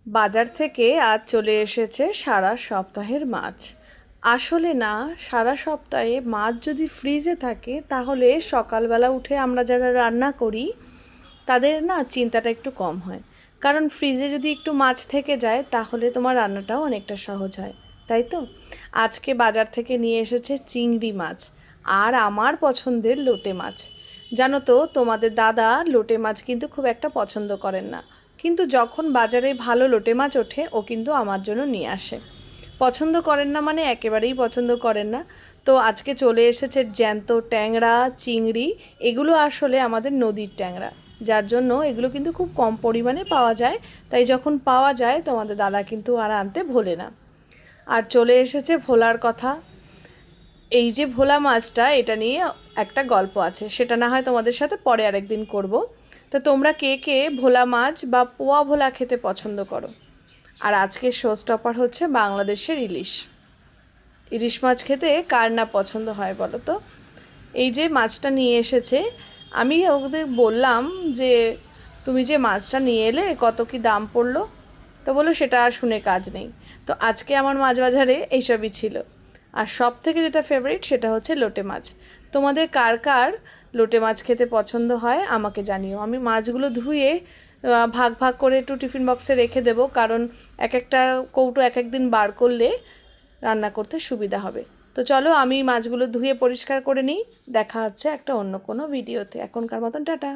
বাজার থেকে আজ চলে এসেছে সারা সপ্তাহের মাছ। আসলে না, সারা সপ্তাহে মাছ যদি ফ্রিজে থাকে তাহলে সকালবেলা উঠে আমরা যারা রান্না করি তাদের না চিন্তাটা একটু কম হয়। কারণ ফ্রিজে যদি একটু মাছ থেকে যায় তাহলে তোমার রান্নাটাও অনেকটা সহজ হয়, তাই তো? আজকে বাজার থেকে নিয়ে এসেছে চিংড়ি মাছ আর আমার পছন্দের লোটে মাছ। জানো তো, তোমাদের দাদা লোটে মাছ কিন্তু খুব একটা পছন্দ করেন না, কিন্তু যখন বাজারে ভালো লোটে মাছ ওঠে ও কিন্তু আমার জন্য নিয়ে আসে। পছন্দ করেন না মানে একেবারেই পছন্দ করেন না। তো আজকে চলে এসেছে জ্যান্ত ট্যাংরা, চিংড়ি। এগুলো আসলে আমাদের নদীর ট্যাংরা, যার জন্য এগুলো কিন্তু খুব কম পরিমাণে পাওয়া যায়। তাই যখন পাওয়া যায় তোমাদের দাদা কিন্তু আর আনতে ভোলে না। আর চলে এসেছে ভোলার কথা। এই যে ভোলা মাছটা, এটা নিয়ে একটা গল্প আছে, সেটা না হয় তোমাদের সাথে পরে আরেকদিন করব। তো তোমরা কে কে ভোলা মাছ বা পোয়া ভোলা খেতে পছন্দ করো? আর আজকের শো স্টপার হচ্ছে বাংলাদেশের ইলিশ। ইলিশ মাছ খেতে কার না পছন্দ হয় বলো তো? এই যে মাছটা নিয়ে এসেছে, আমি ওদের বললাম যে তুমি যে মাছটা নিয়ে এলে কত কি দাম পড়লো? তো বললো সেটা আর শুনে কাজ নেই। তো আজকে আমার মাছ বাজারে এইসবই ছিল। আর সব থেকে যেটা ফেভারিট সেটা হচ্ছে লোটে মাছ। তোমাদের কার কার লোটে মাছ খেতে পছন্দ হয় আমাকে জানিও। আমি মাছগুলো ধুয়ে ভাগ ভাগ করে একটু টিফিন বক্সে রেখে দেবো, কারণ এক একটা কৌটো এক এক দিন বার করলে রান্না করতে সুবিধা হবে। তো চলো আমি মাছগুলো ধুয়ে পরিষ্কার করে নিই। দেখা হচ্ছে একটা অন্য কোনো ভিডিওতে। এখনকার মতন টাটা।